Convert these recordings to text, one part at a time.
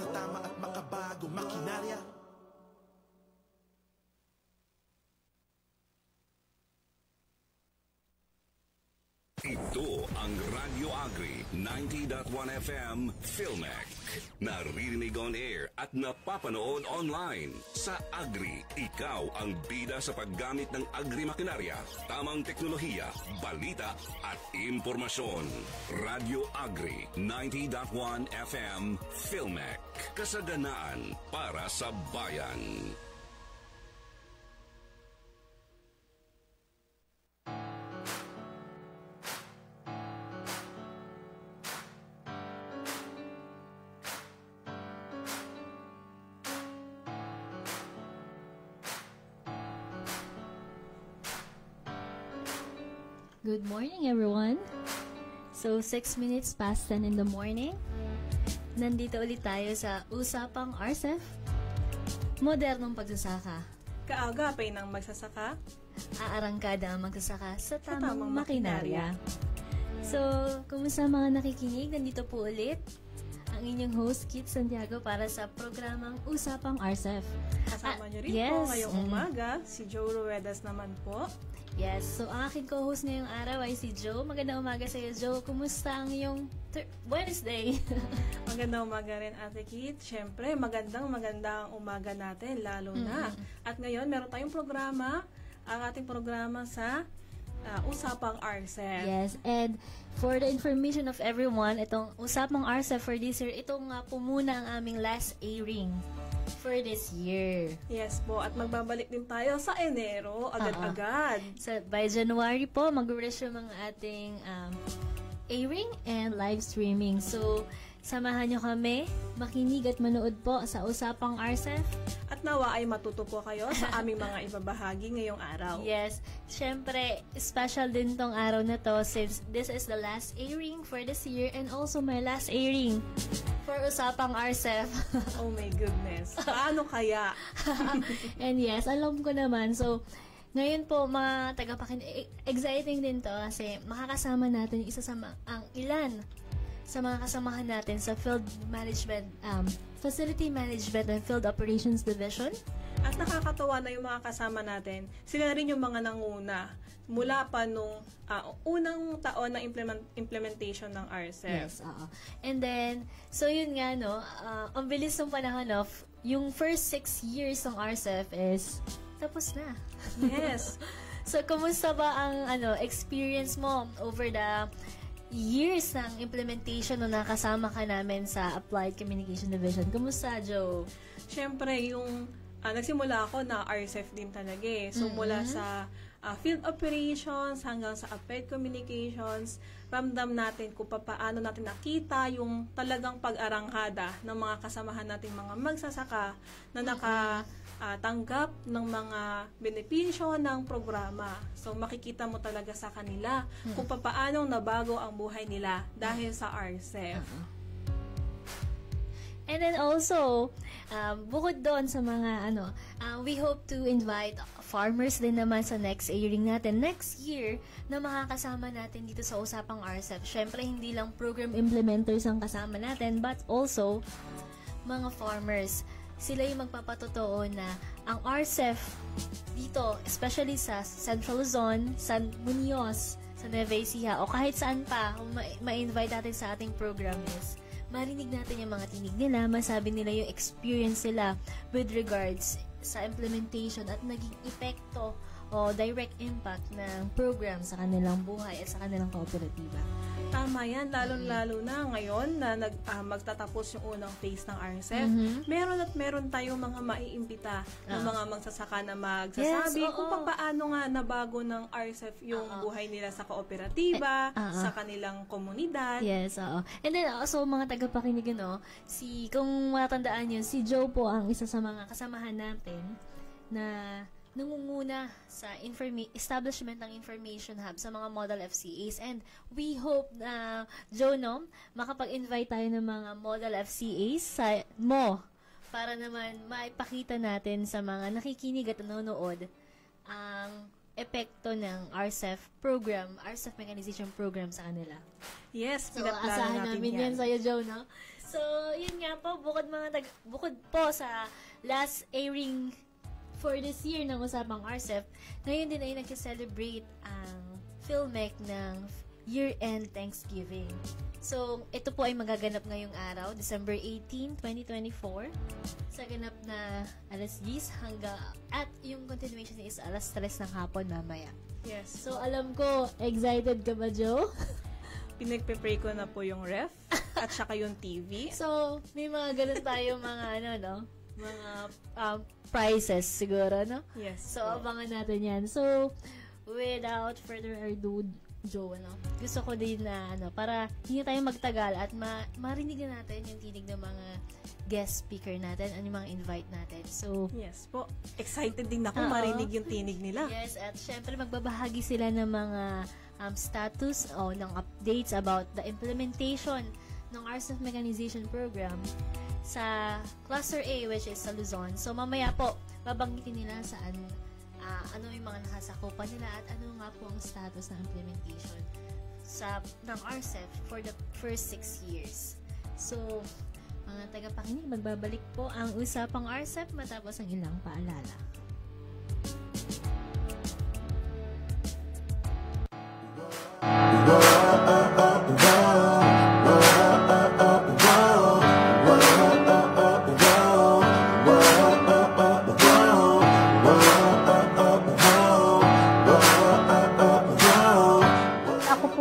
sa tama at makabagong makinarya. Ito ang Radyo Agri 90.1 FM Filmec. Naririnig on air at napapanood online. Sa Agri, ikaw ang bida sa paggamit ng agri-makinarya, tamang teknolohiya, balita at impormasyon. Radyo Agri 90.1 FM Filmec. Kasaganaan para sa bayan. Good morning, everyone. So, 6 minutes past 10 in the morning. Nandito ulit tayo sa Usapang RCEF. Modernong pagsasaka. Kaagapay ng magsasaka. Aarangkada ang magsasaka sa tamang makinarya. So, kumusta mga nakikinig? Nandito po ulit ang inyong host, Kit Santiago, para sa programang Usapang RCEF. Kasama niyo rin po ngayong umaga, si Joe Ruedas naman po. Yes, so ang aking co-host ngayong araw ay si Joe. Magandang umaga sa iyo, Joe. Kumusta ang iyong Wednesday? Magandang umaga rin, Ate Kit. Siyempre, magandang umaga natin, lalo na. At ngayon, meron tayong programa, ang ating programa sa Usapang RCEF. Yes, and for the information of everyone, itong Usapang RCEF for this year, ito nga po muna ang aming last airing for this year. Yes po, at magbabalik din tayo sa Enero, agad-agad. So, by January po, mag-resume ang ating airing and live streaming. So, samahan nyo kami, makinig at manood po sa Usapang RCEF. At nawa ay matuto po kayo sa aming mga ibabahagi ngayong araw. Yes, syempre, special din tong araw na to since this is the last airing for this year and also my last airing for Usapang RCEF. Oh my goodness. Paano kaya? And yes, alam ko naman. So, ngayon po, mga tagapakinig, exciting din to kasi makakasama natin isa sa ang ilan sa mga kasamahan natin sa Field Management, Facility Management and Field Operations Division. At nakakatawa na yung mga kasama natin, sila rin yung mga nanguna mula pa nung unang taon na implementation ng RCEF. Yes, oo. And then, so yun nga, no, ang bilis ng panahon of, yung first 6 years ng RCEF is tapos na. Yes. So, kumusta ba ang experience mo over the years ng implementation nung nakasama ka namin sa Applied Communication Division? Kumusta, Joe? Siyempre, yung nagsimula ako na RCEF din talaga eh. So, mula sa field operations hanggang sa Applied Communications, ramdam natin kung paano natin nakita yung talagang pag-arangkada ng mga kasamahan nating mga magsasaka na tanggap ng mga benepisyo ng programa. So, makikita mo talaga sa kanila kung paano nabago ang buhay nila dahil sa RCEF. And then also, bukod doon sa mga we hope to invite farmers din naman sa next airing natin next year na makakasama natin dito sa Usapang RCEF. Syempre, hindi lang program implementers ang kasama natin, but also mga farmers. Sila yung magpapatotoo na ang RCEF dito, especially sa Central Luzon, San Muñoz, sa Nueva Ecija, o kahit saan pa, kung ma-invite natin sa ating program is, marinig natin yung mga tinig nila, masabi nila yung experience nila with regards sa implementation at naging epekto o direct impact ng program sa kanilang buhay at sa kanilang kooperatiba. Tama yan, lalo-lalo na ngayon na magtatapos yung unang phase ng RCEF. Meron tayong mga maiimbita ng mga magsasaka na magsasabi kung paano nga nabago ng RCEF yung buhay nila sa kooperatiba, sa kanilang komunidad. Yes, oo. And then also, mga tagapakinig, kung matandaan nyo, si Joe po ang isa sa mga kasamahan natin na nangunguna sa establishment ng information hub sa mga model FCAs, and we hope na Joe, makapag-invite tayo ng mga model FCAs para naman maipakita natin sa mga nakikinig at nanonood ang epekto ng RCEF mechanization program sa kanila. Yes, so asahan namin yan sa'yo, Joe, no? So, yun nga po, bukod po sa last airing for this year ng Usapang RCEP, ngayon din ay nag-celebrate ang Filmec ng year-end Thanksgiving. So, ito po ay magaganap ngayong araw, December 18, 2024, sa ganap na alas 10 at yung continuation is alas 3 ng hapon mamaya. Yes. So, alam ko, excited ka ba, Joe? Pinagpe-pray ko na po yung ref at saka yung TV. So, may mga ganun tayo mga mga prizes siguro, no? Yes. So, abangan natin yan. So, without further ado, Joe, gusto ko din na, para hindi tayo magtagal at marinig na natin yung tinig ng mga guest speaker natin, yung mga invite natin. So, yes po. Excited din ako marinig yung tinig nila. Yes, at syempre magbabahagi sila ng mga status o ng updates about the implementation ng RCEP Mechanization Program sa Cluster A, which is sa Luzon. So, mamaya po, babanggitin nila saan ano yung mga nakasakupan nila at ano nga po ang status ng implementation ng RCEP for the first 6 years. So, mga tagapakinig, magbabalik po ang Usapang RCEP matapos ang ilang paalala.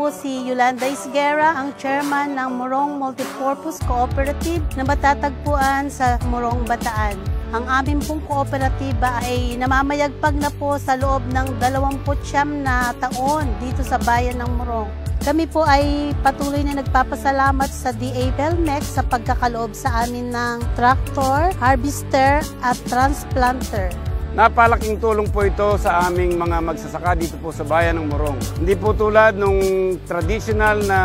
Si Yolanda Isguera, ang chairman ng Morong Multipurpose Cooperative na matatagpuan sa Morong, Bataan. Ang amin pong kooperatiba ay namamayagpag na po sa loob ng 29 na taon dito sa bayan ng Morong. Kami po ay patuloy na nagpapasalamat sa DA Filmec sa pagkakaloob sa amin ng tractor, harvester at transplanter. Napalaking tulong po ito sa aming mga magsasaka dito po sa bayan ng Morong. Hindi po tulad nung traditional na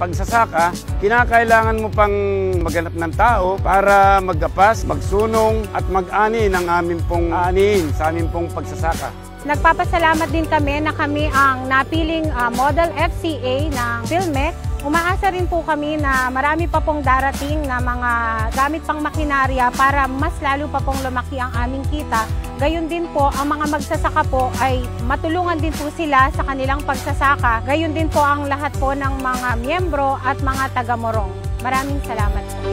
pagsasaka, kinakailangan mo pang maghanap ng tao para maggapas, magsunong at mag-ani ng aming pong aanihin sa aming pong pagsasaka. Nagpapasalamat din kami na kami ang napiling Model FCA ng Filmec. Umaasa rin po kami na marami pa pong darating na mga gamit pang makinarya para mas lalo pa pong lumaki ang aming kita. Gayon din po, ang mga magsasaka po ay matulungan din po sila sa kanilang pagsasaka. Gayon din po ang lahat po ng mga miyembro at mga taga-Morong. Maraming salamat po.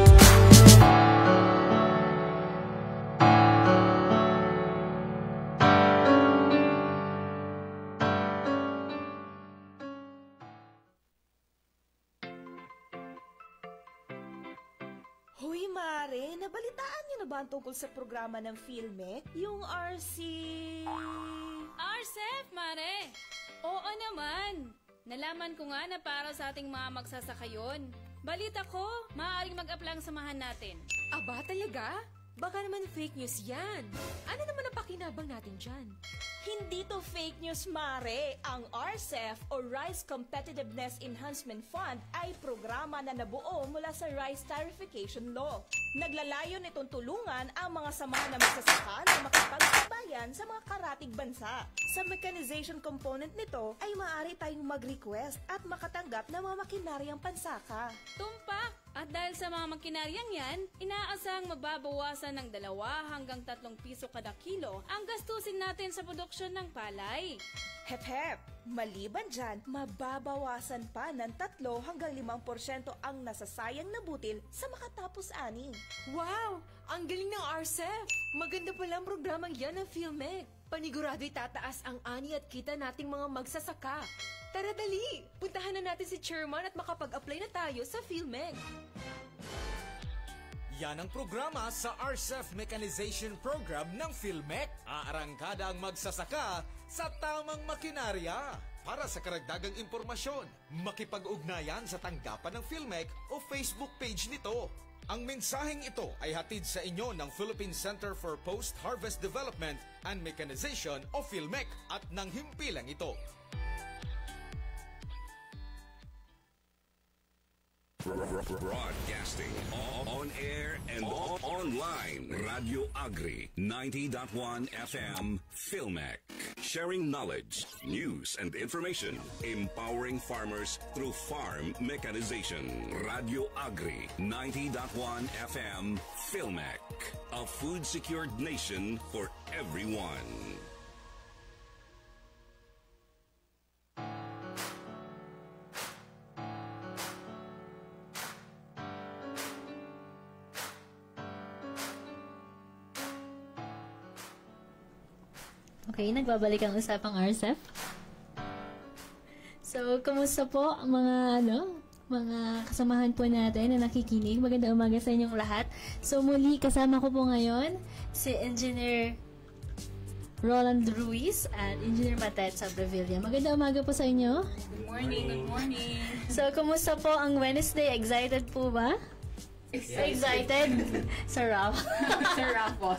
Hoy, Mare, nabalitaan niyo na ba ang tungkol sa programa ng Filmec? Yung RCEP, Mare! Oo naman! Nalaman ko nga na para sa ating mga magsasaka yun. Balita ko, maaaring mag-apply ang samahan natin. Aba, talaga? Baka naman fake news yan. Ano naman ang pakinabang natin dyan? Hindi to fake news, Mare. Ang RCEF o Rice Competitiveness Enhancement Fund ay programa na nabuo mula sa Rice Tarification Law. Naglalayon itong tulungan ang mga samahan na magsasaka na makapagsabayan sa mga karatig bansa. Sa mechanization component nito ay maaari tayong mag-request at makatanggap ng mga makinaryang pansaka. Tumpak! At dahil sa mga makinaryang yan, inaasahang mababawasan ng 2 hanggang 3 piso kada kilo ang gastusin natin sa produksyon ng palay. Hep-hep! Maliban dyan, mababawasan pa ng 3 hanggang 5% ang nasasayang na butil sa makatapos ani. Wow! Ang galing ng RCEF! Maganda pala ang programang yan ng Filmec. Panigurado itataas ang ani at kita nating mga magsasaka. Tara dali! Puntahan na natin si Chairman at makapag-apply na tayo sa Filmec. Yan ang programa sa RCEF Mechanization Program ng Filmec. Aarangkada ang magsasaka sa tamang makinarya. Para sa karagdagang impormasyon, makipag-ugnayan sa tanggapan ng Filmec o Facebook page nito. Ang mensaheng ito ay hatid sa inyo ng Philippine Center for Post-Harvest Development and Mechanization o Filmec at ng himpilang ito. Broadcasting on air and Online, Radio Agri, 90.1 FM, Filmec. Sharing knowledge, news, and information. Empowering farmers through farm mechanization. Radio Agri, 90.1 FM, Filmec. A food-secured nation for everyone. Okay, nagbabalik ang usapang RCEF. So, kumusta po mga mga kasamahan po natin na nakikinig. Magandang umaga sa inyong lahat. So, muli kasama ko po ngayon si Engineer Roland Ruiz at Engineer Matet Sabrevilla. Magandang umaga po sa inyo. Good morning, good morning. So, kumusta po ang Wednesday? Excited po ba? Excited? Sarap. Sarap po.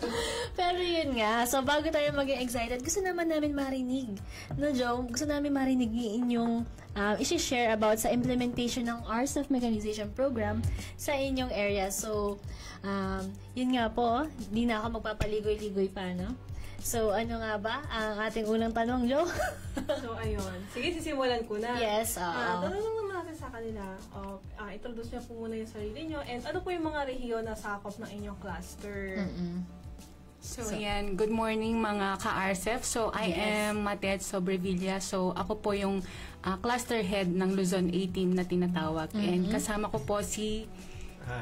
Pero yun nga, so bago tayo maging excited, gusto naman namin marinig. No, Joe? Gusto namin marinig yung isi-share about sa implementation ng RCEF Mechanization Program sa inyong area. So, yun nga po, hindi na ako magpapaligoy-ligoy pa, no? So, ano nga ba ang ating unang tanong, Joe? So, ayun. Sige, sisimulan ko na. Yes, tanong naman natin sa kanila. Introduce niyo po muna yung sarili niyo. And ano po yung mga rehiyon na sakop ng inyong cluster? So, yan. Good morning mga ka-RCEF. So, I am Matet Sobrevilla. So, ako po yung cluster head ng Luzon 18 na tinatawag. And kasama ko po si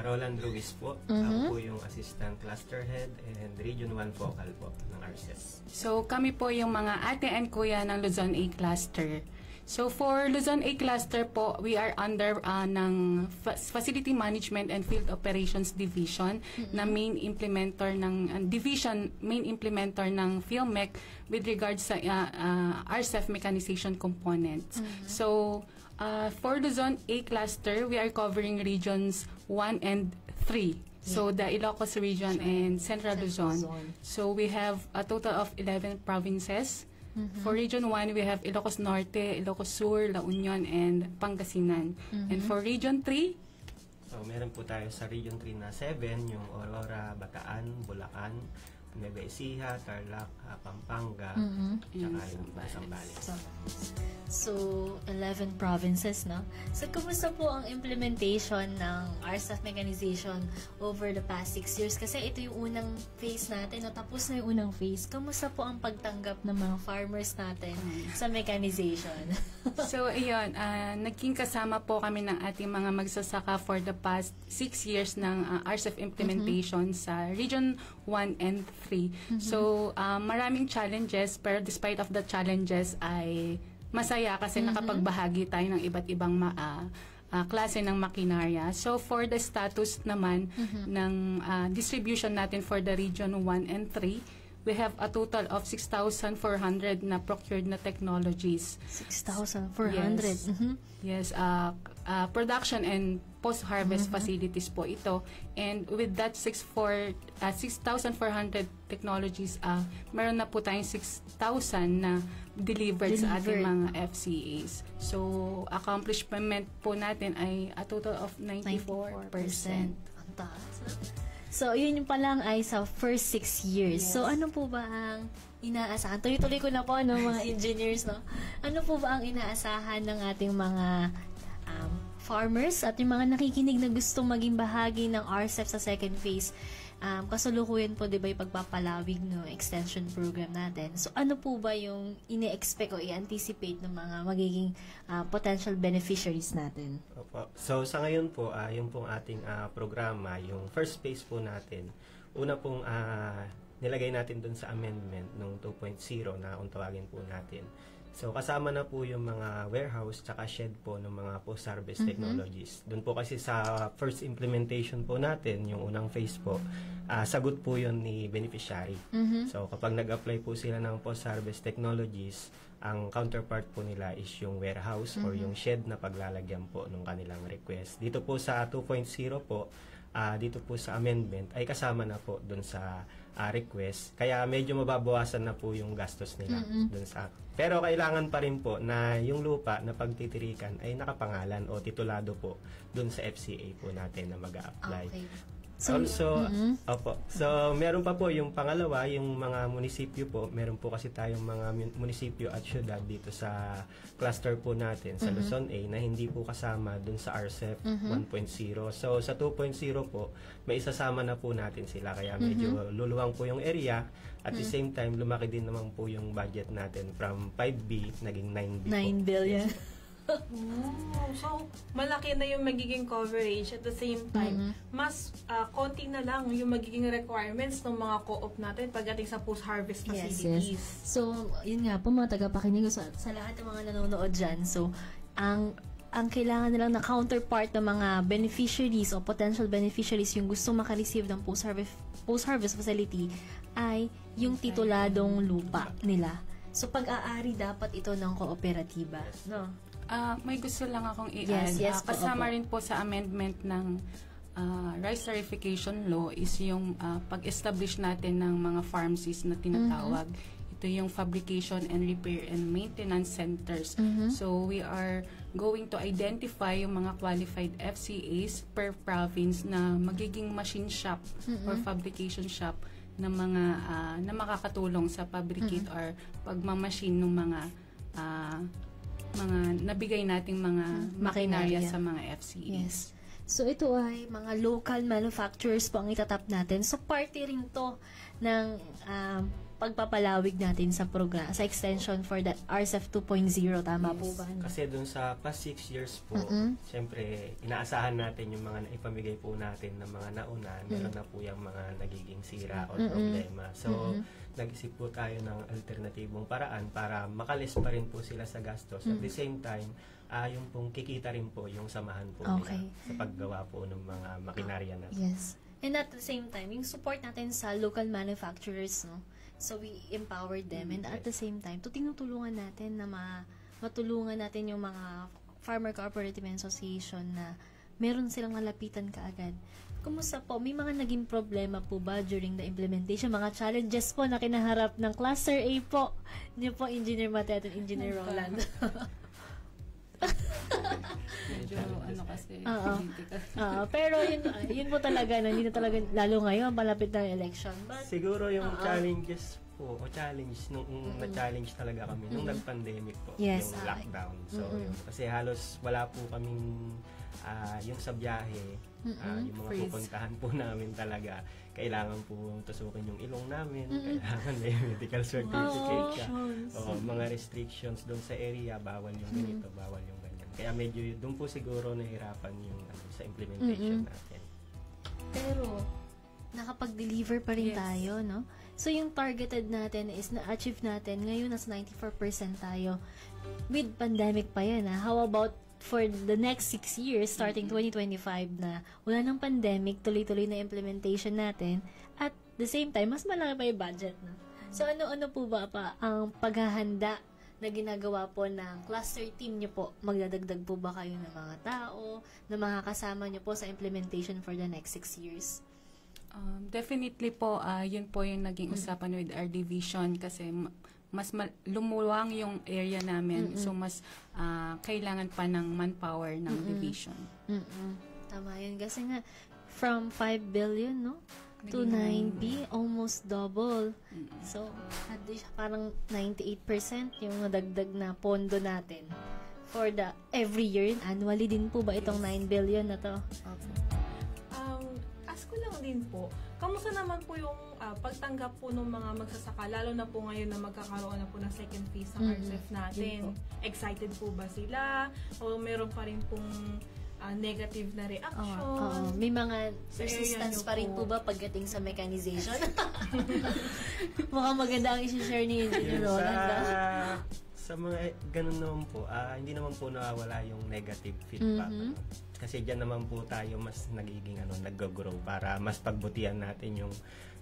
Roland Ruiz po. Ako po yung Assistant Cluster Head and Region 1 Focal po ng RCEF. So, kami po yung mga ate and kuya ng Luzon A Cluster. So, for Luzon A Cluster po, we are under ng Facility Management and Field Operations Division na main implementer ng main implementer ng Filmec with regards sa RCEF mechanization components. So, for Luzon A Cluster, we are covering regions 1 and 3. So, the Ilocos region and Central Luzon. So, we have a total of 11 provinces. For Region 1, we have Ilocos Norte, Ilocos Sur, La Union, and Pangasinan. And for Region 3, so, meron po tayo sa Region 3 na 7, yung Aurora, Bataan, Bulacan, Nueva Ecija, Tarlac, Pampanga, tsaka yung Zambales. So, 11 provinces, no? So, kumusta po ang implementation ng RCEF mechanization over the past 6 years? Kasi ito yung unang phase natin, no? Tapos na yung unang phase. Kumusta po ang pagtanggap ng mga farmers natin sa mechanization? So, ayun, naging kasama po kami ng ating mga magsasaka for the past 6 years ng RCEF implementation sa Region 1 and 3. So, maraming challenges, pero despite of the challenges ay masaya kasi nakapagbahagi tayo ng iba't ibang klase ng makinarya. So, for the status naman ng distribution natin for the Region 1 and 3, we have a total of 6,400 na procured na technologies. 6,400? Yes. Production and post-harvest facilities po ito. And with that 6,400 technologies, meron na po tayong 6,000 na delivered sa ating mga FCAs. So, accomplishment po natin ay a total of 94%. Ang taas. So, yun yung palang ay sa first 6 years. Yes. So, ano po ba ang inaasahan? Tuloy-tuloy ko na po, mga engineers, no? Ano po ba ang inaasahan ng ating mga farmers at yung mga nakikinig na gustong maging bahagi ng RCEF sa second phase? Kasalukuyan po, di ba, yung pagpapalawig ng extension program natin. So, ano po ba yung ine-expect o i-anticipate ng mga magiging potential beneficiaries natin? Opo. So, sa ngayon po, yung pong ating programa, yung first phase po natin, una pong nilagay natin dun sa amendment ng 2.0 na kung tawagin po natin. So, kasama na po yung mga warehouse tsaka shed po ng mga post-harvest technologies. Doon po kasi sa first implementation po natin, yung unang phase po, sagot po yun ni beneficiary. So, kapag nag-apply po sila ng post-harvest technologies, ang counterpart po nila is yung warehouse or yung shed na paglalagyan po ng kanilang request. Dito po sa 2.0 po, dito po sa amendment, ay kasama na po doon sa request. Kaya medyo mababawasan na po yung gastos nila doon sa. Pero kailangan pa rin po na yung lupa na pagtitirikan ay nakapangalan o titulado po doon sa FCA po natin na mag-a-apply. Okay. Also, opo. So, meron pa po yung pangalawa, yung mga munisipyo po. Meron po kasi tayong mga munisipyo at syudad dito sa cluster po natin, sa Luzon A, na hindi po kasama dun sa RCEP 1.0. So, sa 2.0 po, may isasama na po natin sila. Kaya medyo luluwang po yung area. At the same time, lumaki din naman po yung budget natin from 5B, naging 9B po. 9 billion. So, malaki na yung magiging coverage. At the same time, mas konti na lang yung magiging requirements ng mga co-op natin pagdating sa post-harvest facilities. Yes. So, yun nga po mga tagapakinig sa lahat ng mga nanonood dyan. So, ang kailangan nilang na counterpart ng mga beneficiaries o potential beneficiaries yung gusto makareceive ng post-harvest facility ay yung tituladong lupa nila. So, pag-aari dapat ito ng kooperatiba. No? May gusto lang akong i-add. Yes, kasama rin po sa amendment ng rice tarification law is yung pag-establish natin ng mga pharmacies na tinatawag. Ito yung fabrication and repair and maintenance centers. So we are going to identify yung mga qualified FCAs per province na magiging machine shop or fabrication shop na mga na makakatulong sa fabricate or pagmamachine ng mga nabigay nating mga makinarya sa mga FCAs. Yes. So, ito ay mga local manufacturers po ang itatap natin. So, party rin to ng pagpapalawig natin sa program, sa extension for the RCEP 2.0. Tama po ba? Kasi dun sa past 6 years po, siyempre, inaasahan natin yung mga naipamigay po natin ng mga nauna. Meron na po yung mga nagiging sira o problema. So, nag-isip po tayo ng alternatibong paraan para makalis pa rin po sila sa gastos. At the same time, yung pong kikita rin po yung samahan po nila sa paggawa po ng mga makinarya natin. Yes. And at the same time, yung support natin sa local manufacturers, no? So, we empower them. And at the same time, tinutulungan natin na matulungan natin yung mga Farmer Cooperative Association na meron silang malapitan kaagad. Kumusta po? May mga naging problema po ba during the implementation? Mga challenges po na kinaharap ng Cluster A po. Niyo po, Engineer Mateo at Engineer Roland. Medyo kasi. Pero yun po talaga, hindi na talaga, lalo ngayon, palapit na election. But, siguro yung challenges po, o challenge, nung na-challenge talaga kami, nung nag-pandemic po, yung lockdown. So, kasi halos wala po kaming yung sa biyahe, yung mga pupuntahan po namin talaga, kailangan po tusukin yung ilong namin, kailangan may medical certificate ka, mga restrictions doon sa area, bawal yung ganito, bawal yung ganyan. Kaya medyo doon po siguro nahirapan yung sa implementation natin. Pero, nakapag-deliver pa rin tayo, no? So, yung targeted natin is na-achieve natin, ngayon nasa 94% tayo. With pandemic pa yan, How about for the next 6 years, starting 2025 na wala ng pandemic, tuloy-tuloy na implementation natin, at the same time, mas malaki pa yung budget, no? So, ano-ano po ba ang paghahanda na ginagawa po ng cluster team nyo po? Magdadagdag po ba kayo ng mga tao, na mga kasama nyo po sa implementation for the next 6 years? Definitely po, yun po yung naging usapan with our division kasi mas lumuwang yung area namin. So, mas kailangan pa ng manpower ng division. Tama yun. Kasi nga, from 5 billion, no? To 9B, almost double. So, parang 98% yung nadagdag na pondo natin for the every year. Annually din po ba itong 9 billion na to? Ask ko lang din po, kamusta naman po yung pagtanggap po ng mga magsasaka, lalo na po ngayon na magkakaroon na po ng second phase ng RCEP natin? Excited po ba sila? O meron pa rin pong negative na reaction? May mga resistance pa rin po ba pagdating sa mechanization? Mukhang maganda ang isi-share ni Engineer Roland. Sa mga ganun naman po, hindi naman po nawawala yung negative feedback. Kasi dyan naman po tayo mas nagiging nag-grow para mas pagbutihan natin yung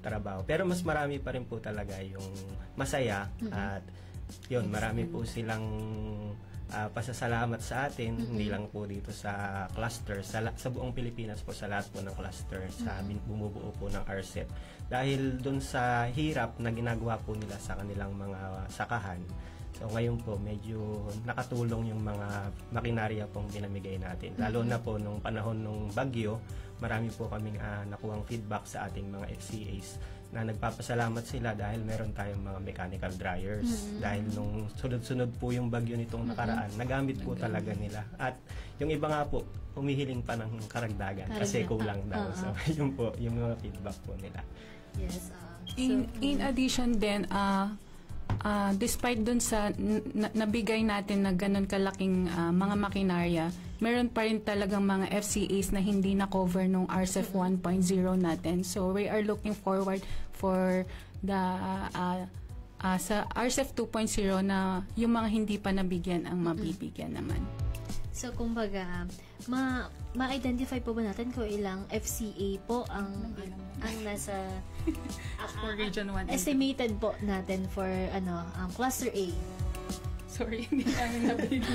trabaho. Pero mas marami pa rin po talaga yung masaya at yun, marami po silang pasasalamat sa atin, hindi lang po dito sa cluster, sa buong Pilipinas po, sa lahat po ng cluster, sa bumubuo po ng RCEP. Dahil dun sa hirap na ginagawa po nila sa kanilang mga sakahan, So ngayon po medyo nakatulong yung mga makinarya pong pinamigay natin. Lalo na po nung panahon nung bagyo, marami po kaming nakuhang feedback sa ating mga FCAs na nagpapasalamat sila dahil meron tayong mga mechanical dryers. Dahil nung sunod-sunod po yung bagyo nitong nakaraan, nagamit po talaga nila. At yung iba nga po, humihiling pa ng karagdagan kasi kulang daw. So yun po, yung mga feedback po nila. Yes. In addition din, despite dun sa nabigay natin na ganun kalaking mga makinarya, meron pa rin talagang mga FCAs na hindi na-cover nung RCEF 1.0 natin. So we are looking forward for the sa RCEF 2.0 na yung mga hindi pa nabigyan ang mabibigyan naman. So kumbaga, ma-identify po ba natin kung ilang FCA po ang nasa for Region 1 estimated po natin for Cluster A? Sorry, hindi namin nabili.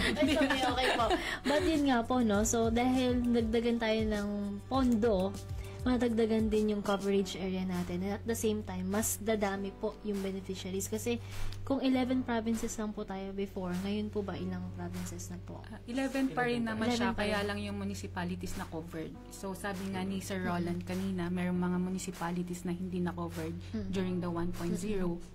Okay po. But yun nga po, no? So, dahil nagdagan tayo ng pondo, madagdagan din yung coverage area natin. And at the same time, mas dadami po yung beneficiaries. Kasi kung 11 provinces lang po tayo before, ngayon po ba ilang provinces na po? 11 pa rin naman siya, kaya lang yung municipalities na covered. So, sabi nga ni Sir Roland kanina, mayroong mga municipalities na hindi na covered during the 1.0.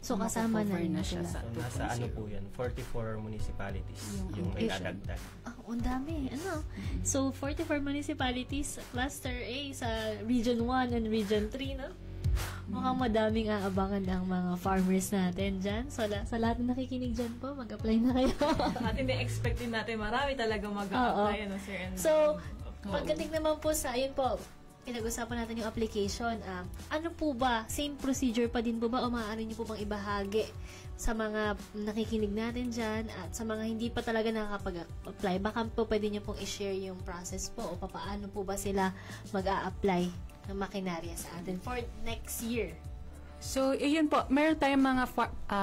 So, kasama na siya sa 2.0. So, nasa ano po yan? 44 municipalities yung may dadagdag. Ang dami. So, 44 municipalities, Cluster A sa Region 1 and Region 3, no? Mukhang madaming aabangan ng mga farmers natin dyan. So, sa lahat na nakikinig dyan po, mag-apply na kayo. At hindi expect din natin marami talaga mag-apply, sir. So, pagdating naman po sa, ayun po, pinag-usapan natin yung application. Ano po ba? Same procedure pa din po ba o maaari niyo po bang ibahagi sa mga nakikinig natin dyan at sa mga hindi pa talaga nakakapag-apply? Baka po pwede niyo pong i-share yung process po o paano po ba sila mag-a-apply ng makinarya sa atin for next year? So, yun po. Meron tayong mga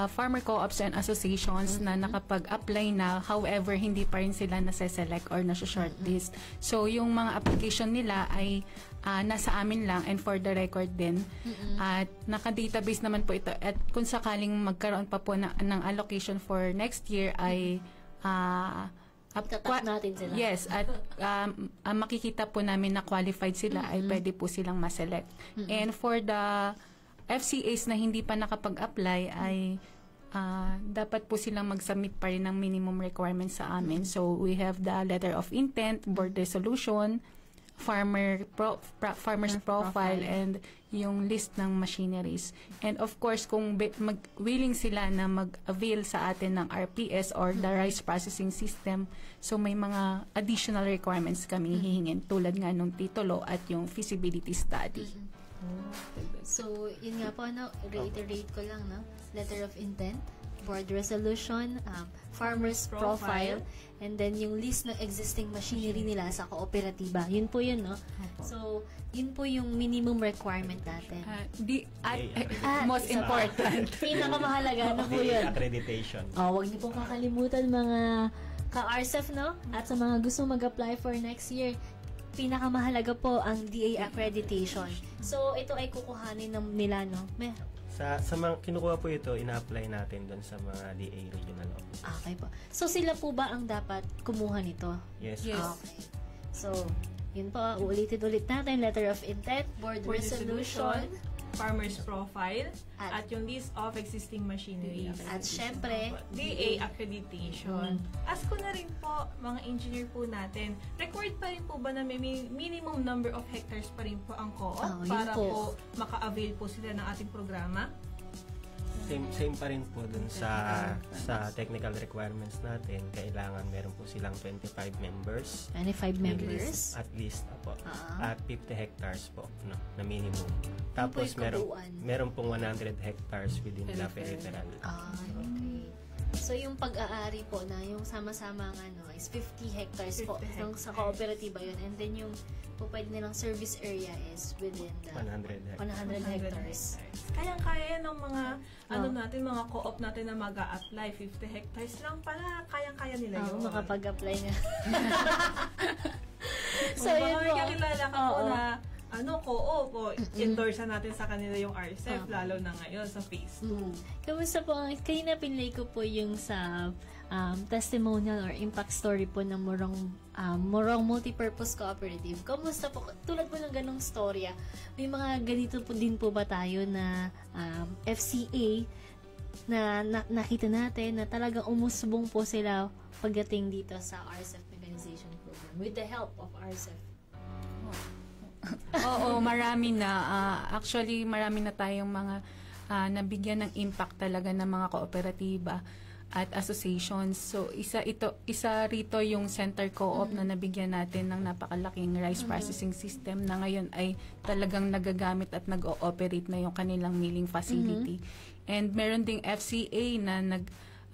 farmer co-ops and associations na nakapag-apply na. However, hindi pa rin sila nasa-select or nasa-shortlist. So, yung mga application nila ay nasa amin lang and for the record din. At naka-database naman po ito. At kung sakaling magkaroon pa po ng allocation for next year ay Itatak natin sila. Yes, at makikita po namin na qualified sila ay pwede po silang ma-select. And for the FCAs na hindi pa nakapag-apply ay dapat po silang mag-submit pa rin ng minimum requirements sa amin. So, we have the letter of intent, board resolution, farmer's profile, and yung list ng machineries. And of course, kung willing sila na mag-avail sa atin ng RPS or the rice processing system, so may mga additional requirements kami hihingin tulad nga nung titulo at yung feasibility study. So, yun nga po, reiterate ko lang, no? Letter of intent, board resolution, farmer's profile, and then yung list ng existing machinery nila sa kooperatiba. Yun po yun, no? So, yun po yung minimum requirement natin. Most important. Pinakamahalaga na po yun. Accreditation. Huwag niyo pong kakalimutan mga ka-RCEF, no? At sa mga gusto mag-apply for next year, pinakamahalaga po ang DA accreditation. So, ito ay kukuhanin nila, no? Sa mga kinukuha po ito, ina-apply natin doon sa mga DA regional offices. Okay po. So, sila po ba ang dapat kumuha nito? Yes. Okay. So, yun po, uulitin-ulit natin. Letter of intent, board resolution, farmer's profile, at yung list of existing machineries. At syempre, DA accreditation. Ask ko na rin po, mga engineer po natin, required pa rin po ba na may minimum number of hectares pa rin po ang co-op para po maka-avail po sila ng ating programa? Same pa rin po dun sa technical requirements natin. Kailangan meron po silang 25 members. 25 members? At least po. At 50 hectares po na minimum. Tapos meron pong 100 hectares within the peripheral. Okay. So, yung pag-aari po na yung sama-sama is 50 hectares po. Sa kooperatiba yun. And then yung po pwede nilang service area is within the 100 hectares. Kayang-kaya ng mga natin, mga co-op natin na mag-a-apply. 50 hectares lang pala. Kayang-kaya nila yun. Makapag-apply nga. So, yun po. Baka may kakilala ka po na co-op o endorse natin sa kanila yung RCEF, lalo na ngayon sa phase 2. Kamusta po, kanina pinlay ko po yung sa testimonial or impact story po ng Morong Multipurpose Cooperative. Kamusta po, tulad po ng ganong storya, may mga ganito po din po ba tayo na FCA na nakita natin na talagang umusbong po sila pagdating dito sa RCEF Mechanization Program with the help of RCEF? Oo, marami na. Actually, marami na tayong mga nabigyan ng impact talaga ng mga kooperatiba at associations. So, isa rito yung Center Co-op na nabigyan natin ng napakalaking rice processing system na ngayon ay talagang nagagamit at nag-ooperate na yung kanilang milling facility. And meron ding FCA na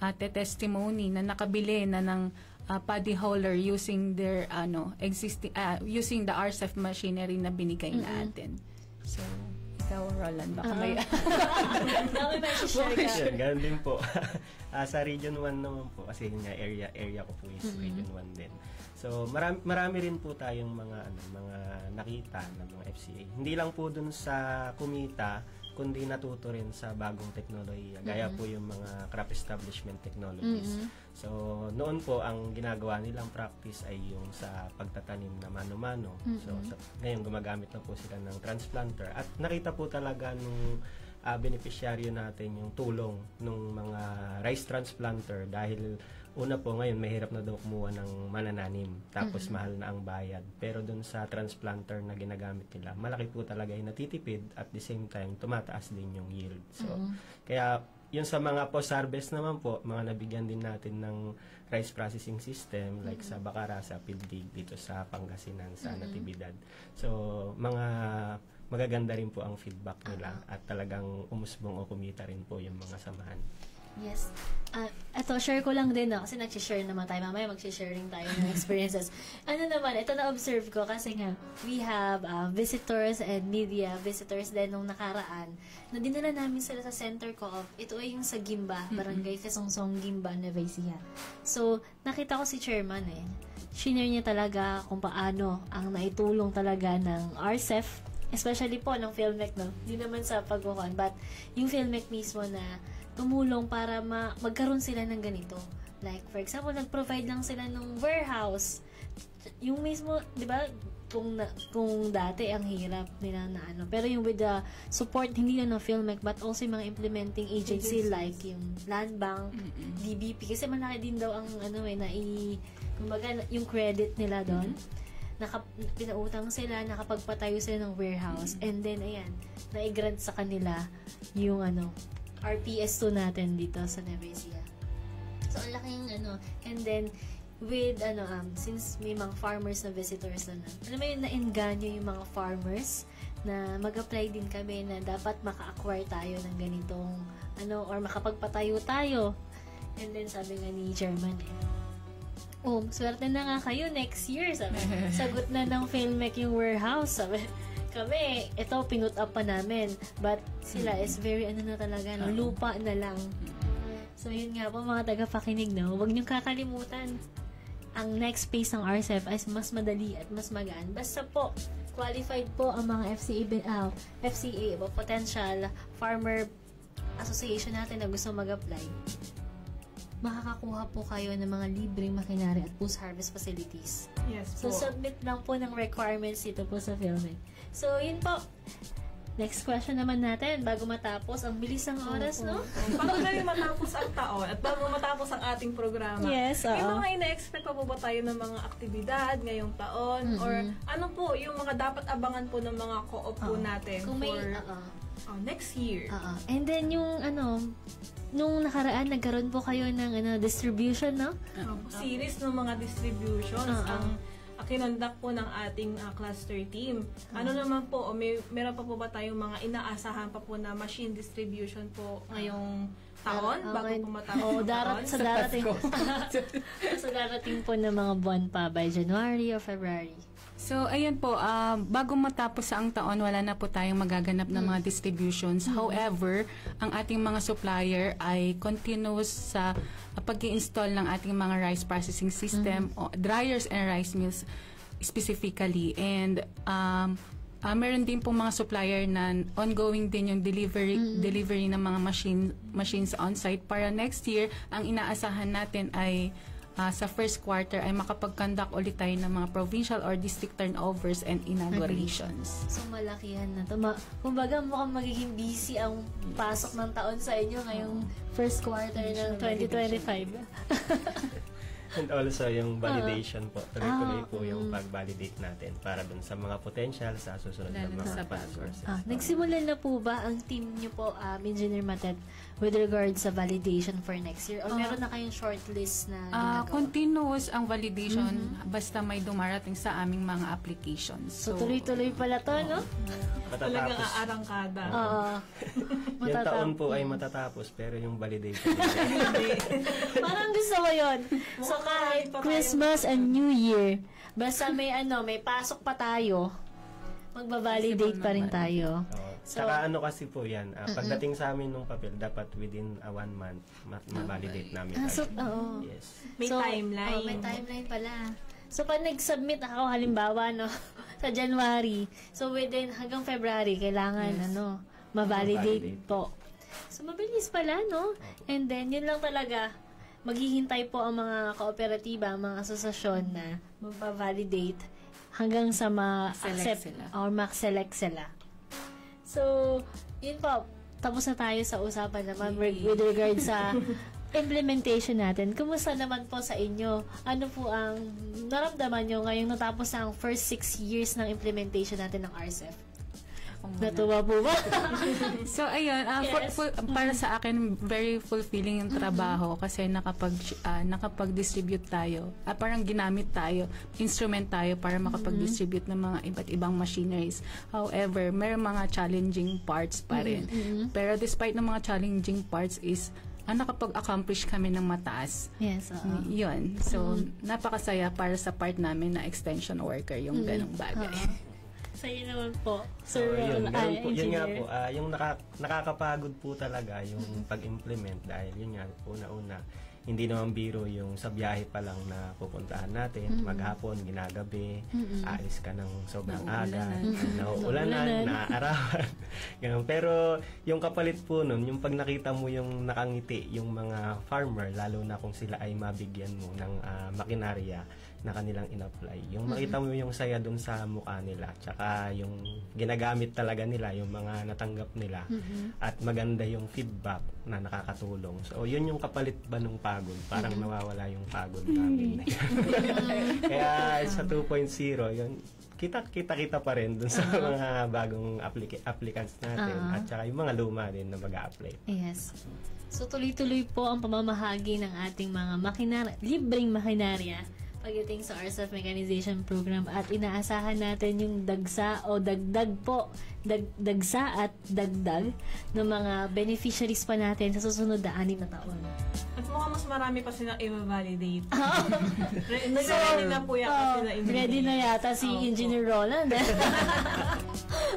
nag-testimony na nakabili na ng paddy hauler using their using the RCEF machinery na binigay natin. So, ikaw, Roland, baka may share. Ganun din po. Sa Region 1 naman po, kasi yung area ko po is Region 1 din. So, marami rin po tayong mga nakita ng mga FCA. Hindi lang po dun sa kumita, kundi natuto rin sa bagong teknolohiya. Gaya po yung mga crop establishment technologies. So, noon po, ang ginagawa nilang practice ay yung sa pagtatanim na mano-mano. So, ngayon gumagamit na po sila ng transplanter. At nakita po talaga nung beneficiaryo natin yung tulong ng mga rice transplanter dahil una po ngayon mahirap na daw kumuha ng manananim tapos mahal na ang bayad, pero dun sa transplanter na ginagamit nila malaki po talaga yung natitipid at the same time tumataas din yung yield. So kaya yun sa mga post-harvest naman po, mga nabigyan din natin ng rice processing system like sa Bacara, sa Pildig, dito sa Pangasinan, sa Natividad. So mga magaganda rin po ang feedback nila at talagang umusbong o kumita rin po yung mga samahan. Yes. Ito, share ko lang din, kasi nag-share naman tayo. Mamaya mag-sharing tayo ng experiences. Ano naman, ito na-observe ko kasi nga, we have visitors and media visitors din nung nakaraan na dinala namin sila sa Center Co-op. Ito ay yung sa Gimba, Barangay Kasongsong, Gimba, Nueva Ecija. So, nakita ko si Chairman Shinare niya talaga kung paano ang naitulong talaga ng RCEF, especially po ng PhilMec, no? Hindi naman sa pagkukuhan, but yung PhilMec mismo na tumulong para magkaroon sila ng ganito. Like, for example, nag-provide lang sila ng warehouse. Yung mismo, di ba, kung dati ang hirap nila na pero yung with the support, hindi na ng PhilMec, but also yung mga implementing agency like yung Land Bank, DBP, kasi malaki din daw ang kumbaga, yung credit nila doon. Pinautang sila, nakapagpatayo sila ng warehouse, and then, ayan, na-grant sa kanila yung RPS2 natin dito sa Nueva Ecija. So, ang laking and then, with, since may mga farmers na visitors alam mo yun, na-enganyo yung mga farmers na mag-apply din kami na dapat maka-acquire tayo ng ganitong, or makapagpatayo tayo. And then, sabi nga ni Chairman, swerte na nga kayo next year, sabi. Sagot na ng PhilMec yung warehouse, sabi. Kami, ito, pinut up pa namin. But sila is very, na talaga, lupa na lang. So, yun nga po, mga tagapakinig, huwag niyong kakalimutan. Ang next phase ng RCEF ay mas madali at mas magaan. Basta po, qualified po ang mga FCA, potential farmer association natin na gusto mag-apply. Makakakuha po kayo ng mga libreng makinari at post-harvest facilities. Yes po. So, submit lang po ng requirements dito po sa PhilMec. So, yun po. Next question naman natin, bago matapos, ang bilis ng oras, no? Bago na rin matapos ang taon at bago matapos ang ating programa. Yes, may mga ina-expect pa po ba tayo ng mga aktibidad ngayong taon? Or ano po yung mga dapat abangan po ng mga co-op po natin kung for next year? And then yung nung nakaraan, nagkaroon po kayo ng distribution, no? Series ng mga distributions ang kinonduct po ng ating cluster team. Ano naman po, meron pa po ba tayong mga inaasahan pa po na machine distribution po ngayong taon bago po matapos taon? Sa darating sa darating po ng mga buwan pa by January or February. So, ayan po, bago matapos ang taon, wala na po tayong magaganap na mga distributions. However, ang ating mga supplier ay continuous sa pag-i-install ng ating mga rice processing system, dryers and rice mills specifically. And meron din pong mga supplier na ongoing din yung delivery ng mga machines on-site para next year, ang inaasahan natin ay sa first quarter ay makapag-conduct ulit tayo ng mga provincial or district turnovers and inaugurations. So, malakihan na to. Kumbaga, mukhang magiging busy ang pasok ng taon sa inyo ngayong first quarter ng 2025. And also, yung validation po. Tuloy-tuloy po yung pag-validate natin para dun sa mga potential sa susunod na mga courses. Nagsimulan na po ba ang team nyo po, Engineer Matet, with regards sa validation for next year? O meron na kayong shortlist na ginagawa? Continuous ang validation basta may dumarating sa aming mga applications. So, tuloy-tuloy pala to, no? Talagang aarangkada. Yung taon po ay matatapos, pero yung validation parang gusto ko yun. So, kahit Christmas and New Year, basta may pasok pa tayo, magbabalidate pa rin tayo. Saka kasi po yan, pagdating sa amin ng papel, dapat within 1 month, ma-validate namin. Yes. May timeline. May timeline pala. So, pag nag-submit ako, halimbawa, sa January, so within hanggang February, kailangan, ma-validate po. So, mabilis pala, no? And then, yun lang talaga, maghihintay po ang mga kooperatiba, ang mga asosasyon na magpa-validate hanggang sa ma-accept or ma-select sila. So, yun po, tapos na tayo sa usapan naman with regard sa implementation natin. Kumusta naman po sa inyo? Ano po ang naramdaman nyo ngayong natapos na ang first 6 years ng implementation natin ng RCEF? Natuwa po ba? So, ayun, para sa akin, very fulfilling yung trabaho kasi nakapag-distribute tayo. Parang ginamit tayo, instrument tayo para makapag-distribute ng mga iba't ibang machineries. However, may mga challenging parts pa rin. Pero despite ng mga challenging parts is, nakapag-accomplish kami ng mataas. Yes, Yun. So, napakasaya para sa part namin na extension worker yung ganong bagay. Sa'yo naman po, Sir yun nga po, yung nakakapagod po talaga yung pag-implement dahil yun nga, una-una, hindi naman biro yung sa biyahe pa lang na pupuntahan natin, maghapon, ginagabi, aalis ka ng sobrang aga, nauulanan, naaarawan. Pero yung kapalit po nun, yung pag nakita mo yung nakangiti, yung mga farmer, lalo na kung sila ay mabigyan mo ng makinarya na kanilang in-apply. Yung makita mo yung saya dun sa mukha nila, tsaka yung ginagamit talaga nila, yung mga natanggap nila, at maganda yung feedback na nakakatulong. So, yun yung kapalit ba nung pagod? Parang nawawala yung pagod namin. Kaya sa 2.0, yun, kita pa rin dun sa mga bagong applicants natin, at saka yung mga luma din na mag-a-apply. Yes. So, tuloy-tuloy po ang pamamahagi ng ating mga libreng makinarya pagdating sa RCEF Mechanization Program at inaasahan natin yung dagsa o dagdag po, dagsa at dagdag ng mga beneficiaries pa natin sa susunod na 6 na taon. At mukhang mas marami pa silang i-validate. Ready na po yata sila i-validate. Ready na yata si Engineer Roland.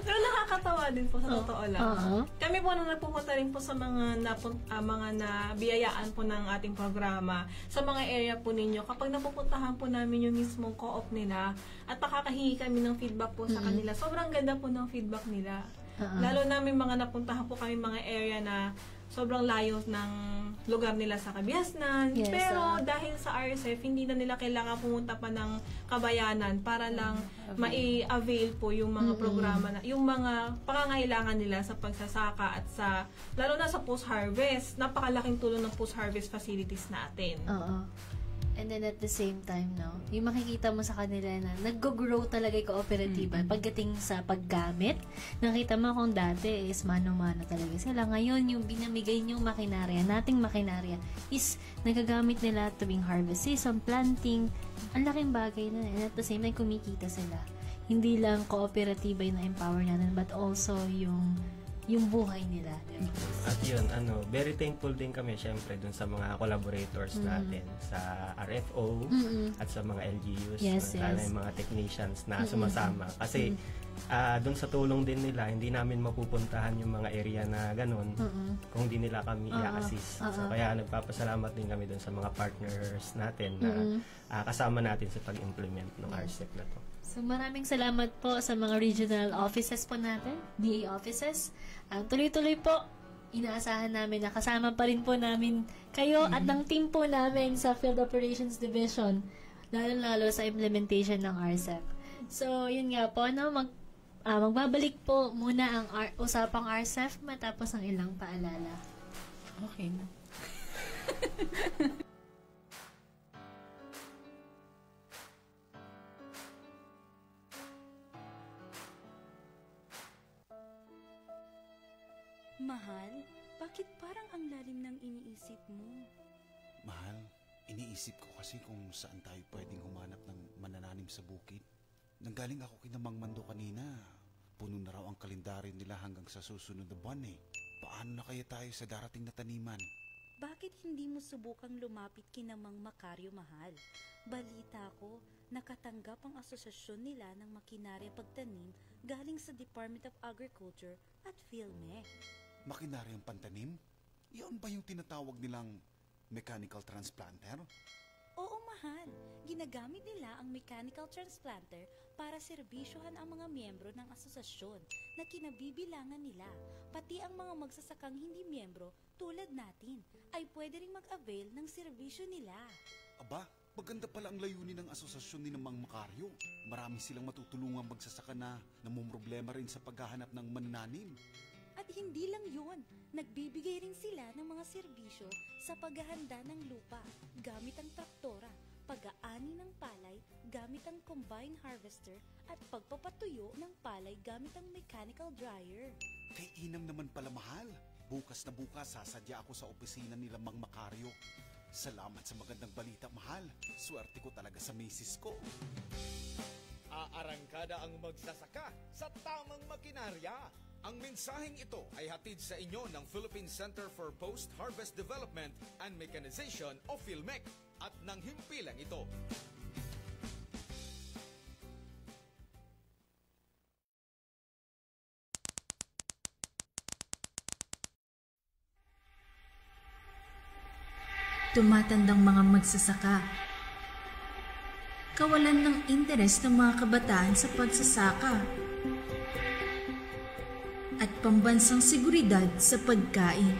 Pero nakakatawa din po sa totoo lang. Kami po nung napupunta rin po sa mga nabiyayaan po ng ating programa sa mga area po ninyo, kapag napupuntahan po namin yung mismong co-op nila at nakakahingi kami ng feedback po sa kanila, sobrang ganda po ng feedback nila. Lalo na may mga napuntahan po kami mga area na sobrang layo ng lugar nila sa Kabiasnan. Yes, pero dahil sa RCEF, hindi na nila kailangan pumunta pa ng Kabayanan para lang mai-avail po yung mga programa na, yung mga pangangailangan nila sa pagsasaka at sa, lalo na sa post-harvest. Napakalaking tulong ng post-harvest facilities natin. And then at the same time, yung makikita mo sa kanila na nag-grow talaga yung kooperatiba pagdating sa paggamit. Nakita mo kung dati is mano-mano talaga sila. Ngayon, yung binamigay niyong makinarya, nating makinarya, is nagagamit nila tuwing harvest season, planting. Ang laking bagay na. And at the same time, kumikita sila. Hindi lang kooperatiba yung na-empower natin, but also yung buhay nila. Diba? At yun, very thankful din kami syempre dun sa mga collaborators natin sa RFO at sa mga LGUs, yung mga technicians na sumasama. Kasi dun sa tulong din nila, hindi namin mapupuntahan yung mga area na ganun kung hindi nila kami i-assist. So, kaya nagpapasalamat din kami dun sa mga partners natin na kasama natin sa pag-implement ng RCEF na to. So maraming salamat po sa mga regional offices po natin, DA offices. Tuloy-tuloy po, inaasahan namin na kasama pa rin po namin kayo at ng team po namin sa Field Operations Division, lalo-lalo sa implementation ng RCEP. So, yun nga po, magbabalik po muna ang usapang RCEP matapos ang ilang paalala. Okay na. Mahal, bakit parang ang lalim ng iniisip mo? Mahal, iniisip ko kasi kung saan tayo pwedeng humanap ng manananim sa bukid. Nanggaling ako kina Mang Mando kanina. Puno na raw ang kalendaryo nila hanggang sa susunod na buwan eh. Paano na kaya tayo sa darating na taniman? Bakit hindi mo subukang lumapit kina Mang Macario, mahal? Balita ko, nakatanggap ang asosasyon nila ng makinarya pagtanim galing sa Department of Agriculture at PhilMec. Makinaryang pantanim? Iyon ba yung tinatawag nilang mechanical transplanter? Oo, mahal. Ginagamit nila ang mechanical transplanter para serbisyohan ang mga miyembro ng asosasyon na kinabibilangan nila. Pati ang mga magsasakang hindi miyembro tulad natin ay pwede ring mag-avail ng serbisyo nila. Aba, maganda pala ang layunin ng asosasyon ni Mang Macario. Marami silang matutulungan magsasaka na namumroblema rin sa paghahanap ng manananim. At hindi lang yun, nagbibigay rin sila ng mga serbisyo sa paghahanda ng lupa gamit ang traktora, pag-aani ng palay gamit ang combine harvester at pagpapatuyo ng palay gamit ang mechanical dryer. Kay inam naman pala, mahal. Bukas na bukas sasadya ako sa opisina nila Mang Macario. Salamat sa magandang balita, mahal. Swerte ko talaga sa misis ko. Aarangkada ang magsasaka sa tamang makinarya. Ang mensaheng ito ay hatid sa inyo ng Philippine Center for Post-Harvest Development and Mechanization o PhilMec at ng himpilang ito. Tumatandang mga magsasaka. Kawalan ng interes ng mga kabataan sa pagsasaka. At pambansang seguridad sa pagkain.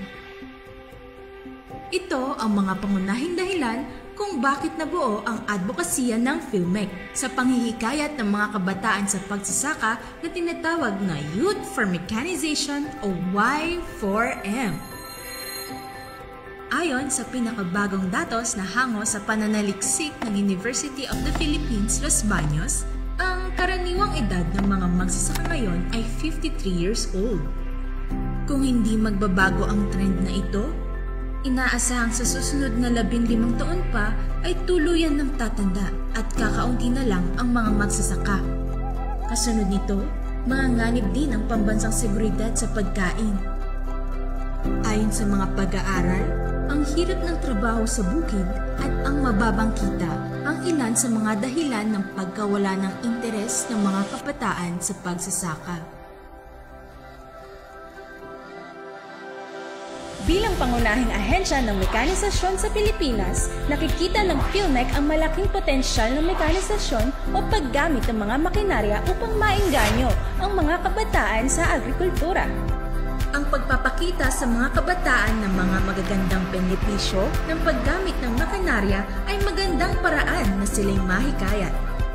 Ito ang mga pangunahing dahilan kung bakit nabuo ang advokasya ng PhilMec sa panghihikayat ng mga kabataan sa pagsasaka na tinatawag na Youth for Mechanization o Y4M. Ayon sa pinakabagong datos na hango sa pananaliksik ng University of the Philippines, Los Baños, ang karaniwang edad ng mga magsasaka ngayon ay 53 years old. Kung hindi magbabago ang trend na ito, inaasahang sa susunod na 15 taon pa ay tuluyan ng tatanda at kakaunti na lang ang mga magsasaka. Kasunod nito, manganganib din ang pambansang seguridad sa pagkain. Ayon sa mga pag-aaral, ang hirap ng trabaho sa bukid at ang mababang kita ang ilan sa mga dahilan ng pagkawala ng interes ng mga kabataan sa pagsasaka. Bilang pangunahing ahensya ng mekanisasyon sa Pilipinas, nakikita ng PhilMec ang malaking potensyal ng mekanisasyon o paggamit ng mga makinarya upang maengganyo ang mga kabataan sa agrikultura. Ang pagpapakita sa mga kabataan ng mga magagandang benepisyo ng paggamit ng makinarya ay magandang paraan na sila'y mahikayat.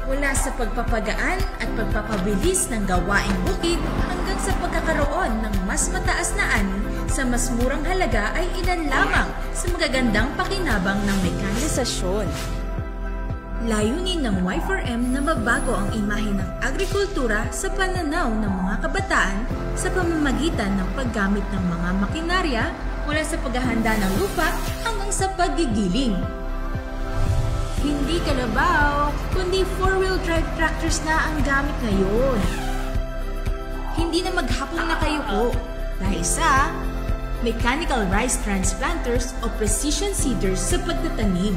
Mula sa pagpapagaan at pagpapabilis ng gawaing bukid hanggang sa pagkakaroon ng mas mataas na ani sa mas murang halaga ay ilan lamang sa magagandang pakinabang ng mekanisasyon. Layunin ng Y4M na mabago ang imahe ng agrikultura sa pananaw ng mga kabataan sa pamamagitan ng paggamit ng mga makinarya mula sa paghahanda ng lupa hanggang sa paggigiling. Hindi kalabaw, kundi 4-wheel drive tractors na ang gamit ngayon. Hindi na maghapon na kayo po dahil sa mechanical rice transplanters o precision seeders sa pagtatanim.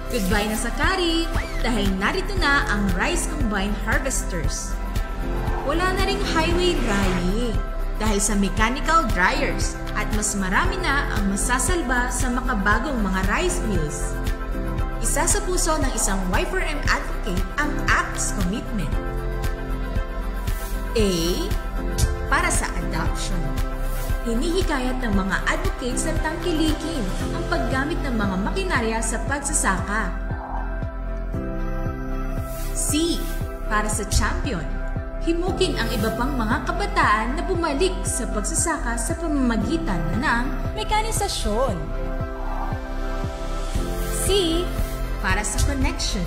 Goodbye na sa kari dahil narito na ang rice combine harvesters. Wala na ring highway drying dahil sa mechanical dryers at mas marami na ang masasalba sa makabagong mga rice mills. Isa sa puso ng isang Y4M advocate ang ACT's commitment. A. Para sa adoption. Hinihikayat ng mga advocates na tangkilikin ang paggamit ng mga makinarya sa pagsasaka. C. Para sa champion. Himukin ang iba pang mga kabataan na bumalik sa pagsasaka sa pamamagitan ng mekanisasyon. C. Para sa connection.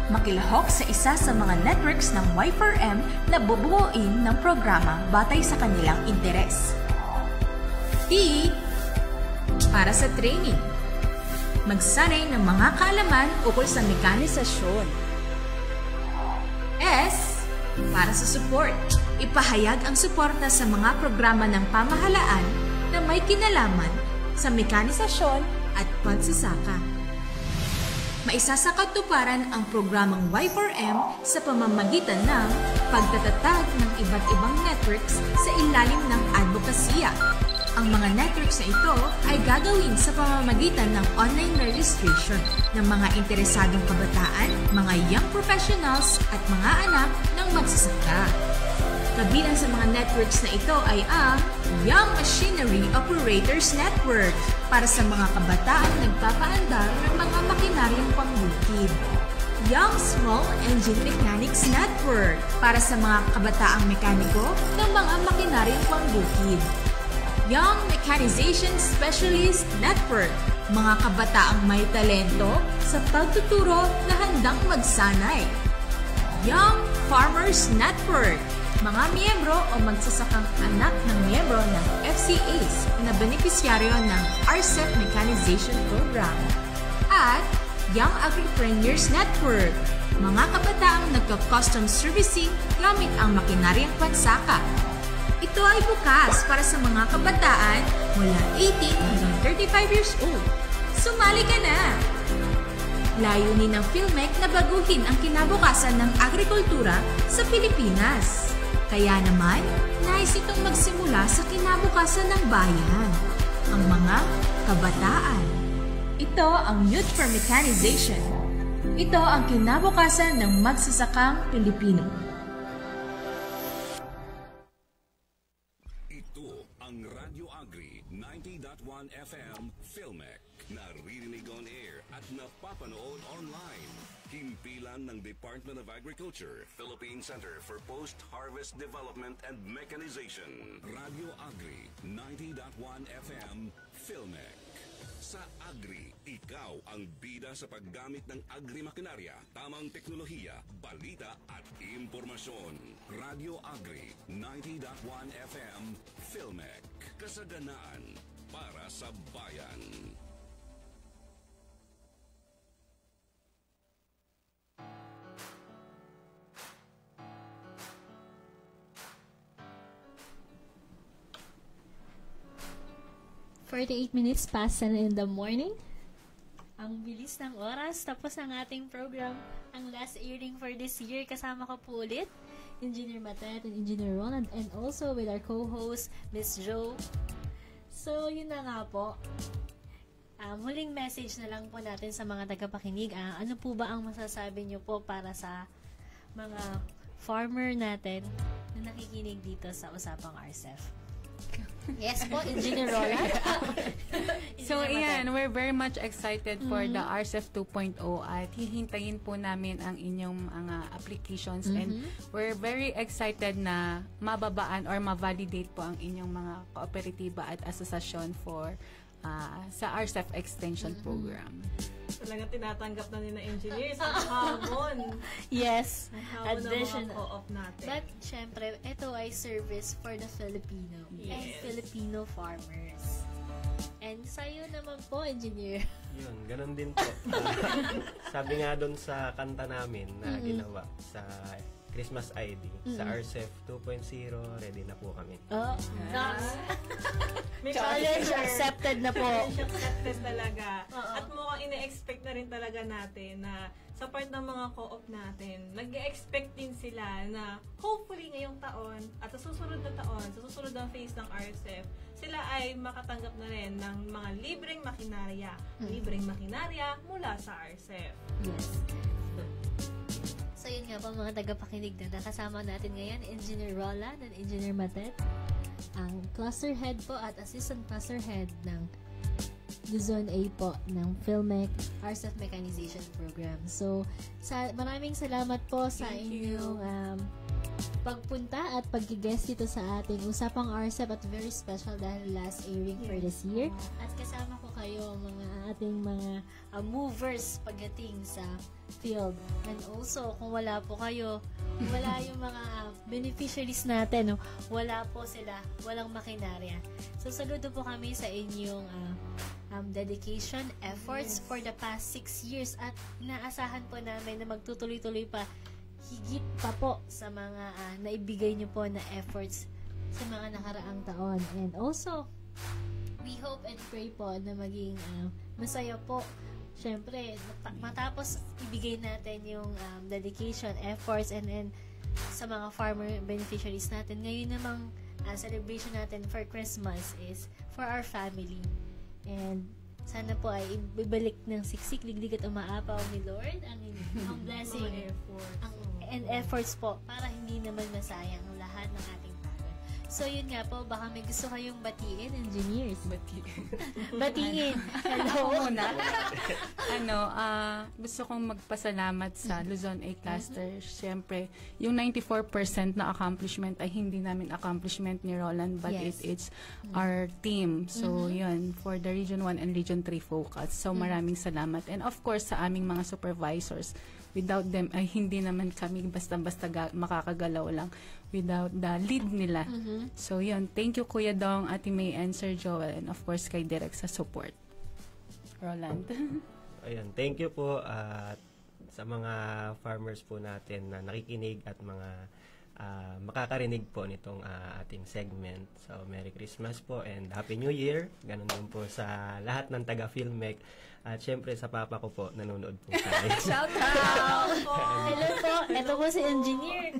Makilahok sa isa sa mga networks ng Y4M na bubuuin ng programa batay sa kanilang interes. D. Para sa training. Magsanay ng mga kaalaman ukol sa mekanisasyon. S. Para sa support. Ipahayag ang suporta sa mga programa ng pamahalaan na may kinalaman sa mekanisasyon at pagsasaka. Maisasakatuparan ang programang Y4M sa pamamagitan ng pagtatatag ng iba't ibang networks sa ilalim ng advokasya. Ang mga networks na ito ay gagawin sa pamamagitan ng online registration ng mga interesadong kabataan, mga young professionals at mga anak ng magsasaka. Kabilang sa mga networks na ito ay ang Young Machinery Operators Network para sa mga kabataang nagpapaandar ng mga makinaryang pangbukid. Young Small Engine Mechanics Network para sa mga kabataang mekaniko ng mga makinaryang pangbukid. Young Mechanization Specialist Network, mga kabataang may talento sa pagtuturo na handang magsanay. Young Farmers Network, mga miyembro o magsasakang anak ng miyembro ng FCAs na benepisyaryo ng RCEP Mechanization Program. At Young Agripreneurs Network, mga kabataang nagka-custom servicing gamit ang makinaryang pansaka. Ito ay bukas para sa mga kabataan mula 18 hanggang 35 years old. Sumali ka na! Layunin ng PhilMech na baguhin ang kinabukasan ng agrikultura sa Pilipinas. Kaya naman, nais itong magsimula sa kinabukasan ng bayan, ang mga kabataan. Ito ang Youth for Mechanization. Ito ang kinabukasan ng magsasakang Pilipino. Ang Radyo Agri 90.1 FM PhilMech, naririnig on air at napapanood online. Himpilan ng Department of Agriculture, Philippine Center for Post-Harvest Development and Mechanization. Radyo Agri 90.1 FM PhilMech. Sa Agri, ikaw ang bida sa paggamit ng agri-makinarya, tamang teknolohiya, balita at impormasyon. Radyo Agri 90.1 FM PhilMech. Kasaganaan para sa bayan. "48 minutes past 7 in the morning. Ang bilis ng oras. Tapos ang ating program, ang last airing for this year. Kasama ko po ulit, Engineer Matet and Engineer Ronald, and also with our co-host, Miss Jo. So, yun na nga po. Huling message na lang po natin sa mga tagapakinig. Ano po ba ang masasabi nyo po para sa mga farmer natin na nakikinig dito sa Usapang RCEF? Yes po, Engineer Roland. So, ayan, we're very much excited for the RCEF 2.0 at hihintayin po namin ang inyong mga applications and we're very excited na mababaan or ma-validate po ang inyong mga kooperatiba at asosasyon for sa RCEF Extension Program. Talagang tinatanggap na nila engineers ang hamon. Yes, addition co-op natin. But, syempre, ito ay service for the Filipino and Filipino farmers. And sa'yo naman po, Engineer. Yun, ganun din po. Sabi nga doon sa kanta namin na ginawa sa Christmas ID, sa RCEF 2.0, ready na po kami. Oh, challenge accepted na po. Challenge accepted talaga. At mukhang ine-expect na rin talaga natin na sa part ng mga co-op natin, nag-expect din sila na hopefully ngayong taon at sa susunod na taon, sa susunod na phase ng RCEF, sila ay makatanggap na rin ng mga libreng makinarya. Libreng makinarya mula sa RCEF. Yes. So yun nga po mga tagapakinig na nakasama natin ngayon, Engineer Roland and Engineer Matet, ang cluster head po at assistant cluster head ng Luzon A po ng PhilMech RCEF Mechanization Program. So, maraming salamat po sa inyong pagpunta at pag-guest dito sa ating Usapang RCEF at very special dahil last airing for this year. At kasama ko kayo ating mga movers pagdating sa field. And also, kung wala po kayo, wala yung mga beneficiaries natin, wala po sila, walang makinarya. So, saludo po kami sa inyong dedication, efforts for the past 6 years at inaasahan po namin na magtutuloy-tuloy pa higit pa po sa mga naibigay nyo po na efforts sa mga nakaraang taon. And also, we hope and pray po na maging masaya po. Siyempre, matapos ibigay natin yung dedication, efforts, and sa mga farmer beneficiaries natin, ngayon namang celebration natin for Christmas is for our family. And sana po ay ibalik ng siksik, liglig at umaapaw ni Lord ang blessing and efforts po para hindi naman masayang ang lahat ng ating pagod. So yun nga po, baka may gusto kayong batiin, engineers. Batiin. Hello. Gusto kong magpasalamat sa Luzon A Cluster. Siyempre, yung 94% na accomplishment ay hindi namin accomplishment ni Roland, but it's our team. So, yun, for the Region 1 and Region 3 focus. So, maraming salamat. And of course, sa aming mga supervisors, without them, ay hindi naman kami basta-basta makakagalaw lang without the lead nila. So, yun. Thank you, Kuya Dong, Ate May, and Sir Joel, and of course, kay Direk sa support. Roland. Ayun, thank you po sa mga farmers po natin na nakikinig at mga makakarinig po nitong ating segment. So, Merry Christmas po and Happy New Year. Ganun din po sa lahat ng taga-PhilMech. At syempre sa papa ko po, nanonood po tayo. Shout out! Hello po, ito po si Engineer.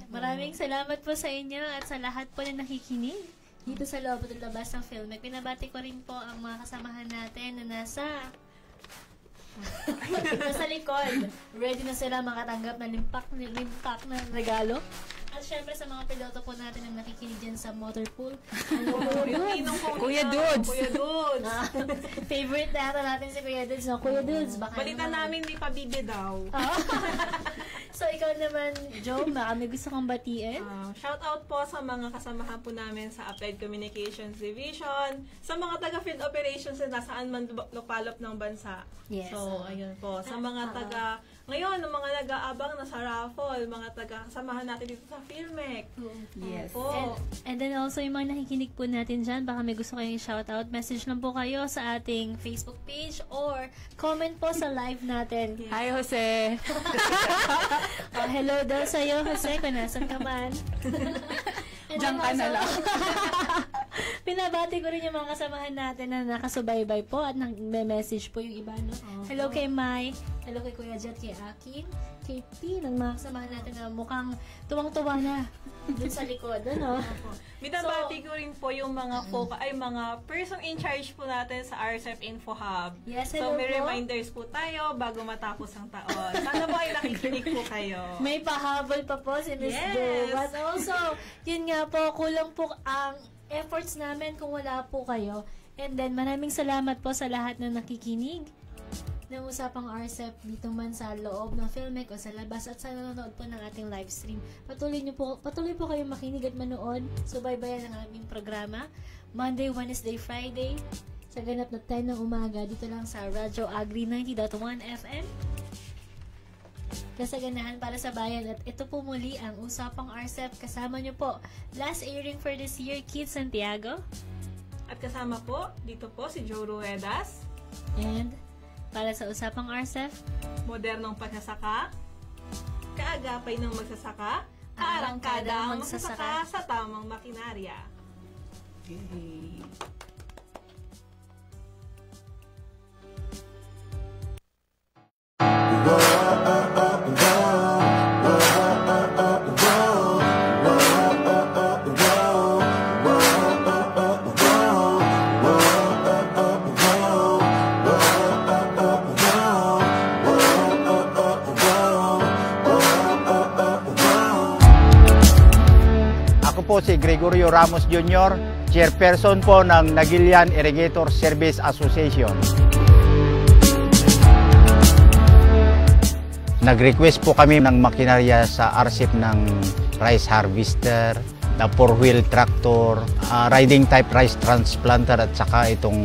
Maraming salamat po sa inyo at sa lahat po na nakikinig dito sa loob at labas ng PhilMech. Pinabati ko rin po ang mga kasamahan natin na nasa likod. Ready na sila makatanggap na limpak na regalo. At syempre sa mga piloto po natin na nakikinig dyan sa motor pool. Kuya Dudes! Favorite natin si Kuya Dudes. No? Kuya Dudes, baka balita namin di pa bibi daw. So, ikaw naman, Joe, baka may gusto kang batiin? Shout out po sa mga kasamahan po namin sa Applied Communications Division, sa mga taga-field operations na nasaan man lupalop ng bansa. Yes. So, ayun po. Sa mga ngayon, ng mga nag-aabang na sa raffle, mga taga-kasamahan natin dito sa PhilMech. Yes. And then also, yung mga nakikinig po natin dyan, baka may gusto kayong shoutout, message lang po kayo sa ating Facebook page or comment po sa live natin. Hi, Jose! Hello daw sa'yo, Jose, kung nasan ka man. Diyan ka na lang. Pinabati ko rin yung mga kasamahan natin na nakasubaybay po at nag-message po yung iba, no? Hello kay Mai, hello kay Kuya Jet, kay Akin, kay P, ng mga kasamahan natin na mukhang tuwang-tuwa na dun sa likod, ano? Binabati ko rin po yung mga mga person in charge po natin sa RCEF Info Hub. Yes, so, may reminders po tayo bago matapos ang taon. Sana po ay nakikinig po kayo. May pahabol pa po si Ms. Do. But also, yun nga po, kulang po ang efforts namin kung wala po kayo. And then, maraming salamat po sa lahat na nakikinig ng Usapang RCEF dito man sa loob ng PhilMech o sa labas at sa nanonood po ng ating live stream. Patuloy po kayong makinig at manood. Subaybayan ang aming programa. Monday, Wednesday, Friday sa ganap na 10 ng umaga dito lang sa Radyo Agri 90.1 FM. Kasaganahan para sa bayan. At ito po muli ang Usapang RCEF. Kasama nyo po last airing for this year, Keith Santiago. At kasama po dito po si Joe Ruedas. And para sa Usapang RCEF, modernong pagsasaka, kaagapay ng magsasaka, kaarangkada ang magsasaka sa tamang makinarya. Gregorio Ramos Jr., chairperson po ng Nagilian Irrigator Service Association. Nag-request po kami ng makinarya sa RCEP ng rice harvester, na 4-wheel tractor, riding type rice transplanter at saka itong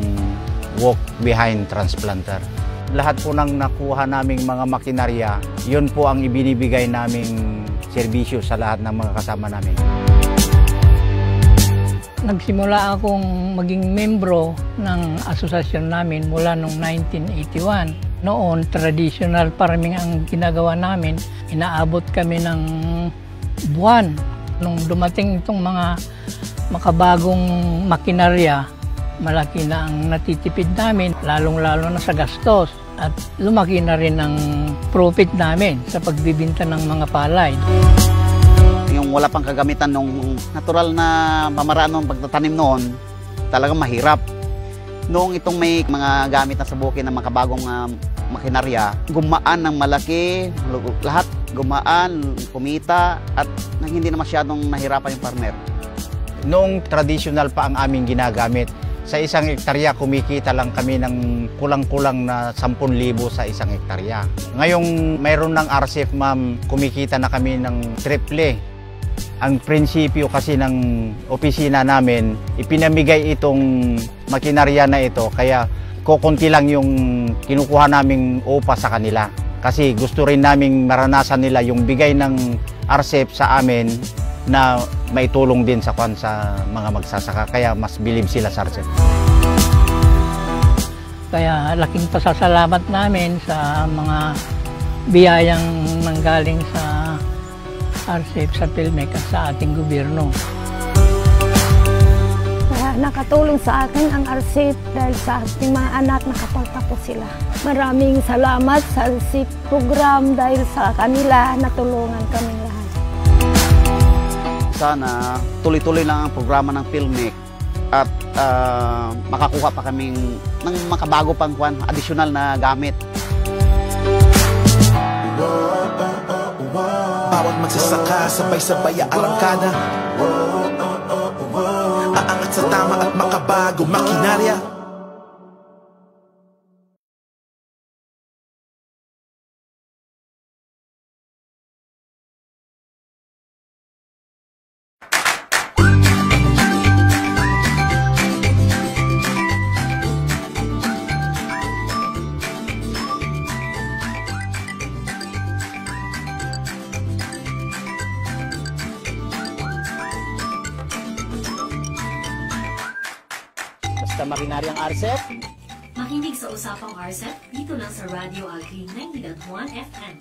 walk behind transplanter. Lahat po ng nakuha naming mga makinarya, yun po ang ibinibigay naming serbisyo sa lahat ng mga kasama namin. Nagsimula akong maging membro ng asosasyon namin mula noong 1981. Noon, traditional farming ang ginagawa namin. Inaabot kami ng buwan. Nung dumating itong mga makabagong makinarya, malaki na ang natitipid namin, lalong-lalo na sa gastos. At lumaki na rin ang profit namin sa pagbibinta ng mga palay. Yung wala pang kagamitan ng natural na pamaraan ng pagtatanim noon, talagang mahirap. Noong itong may mga gamit na sa bukid ng makabagong makinarya, gumaan ng malaki, lahat gumaan, kumita, at hindi na masyadong nahirapan yung farmer. Noong traditional pa ang aming ginagamit, sa isang hektarya kumikita lang kami ng kulang-kulang na 10,000 sa isang hektarya. Ngayong mayroon ng RCEP, ma'am, kumikita na kami ng triple. Ang prinsipyo kasi ng opisina namin, ipinamigay itong makinarya na ito, kaya kukunti lang yung kinukuha naming upa sa kanila. Kasi gusto rin naming maranasan nila yung bigay ng RCEP sa amin na maitulong din sa mga magsasaka, kaya mas bilib sila sa RCEP. Kaya laking pasasalamat namin sa mga biyayang nanggaling sa RCEP, sa PhilMec at sa ating gobyerno. Kaya nakatulong sa akin ang RCEP dahil sa ating mga anak nakapagtapos sila. Maraming salamat sa RCEP program dahil sa kanila natulungan kami lahat. Sana tuloy-tuloy lang ang programa ng PhilMec at makakuha pa kaming ng makabago pang additional na gamit. Bawat magsasaka, sabay-sabay arangkada. Aangat sa tama at makabago makinarya. Basta makinaryang RCEP, Makinig sa Usapang RCEP dito lang sa Radio Agri 90.1 FM.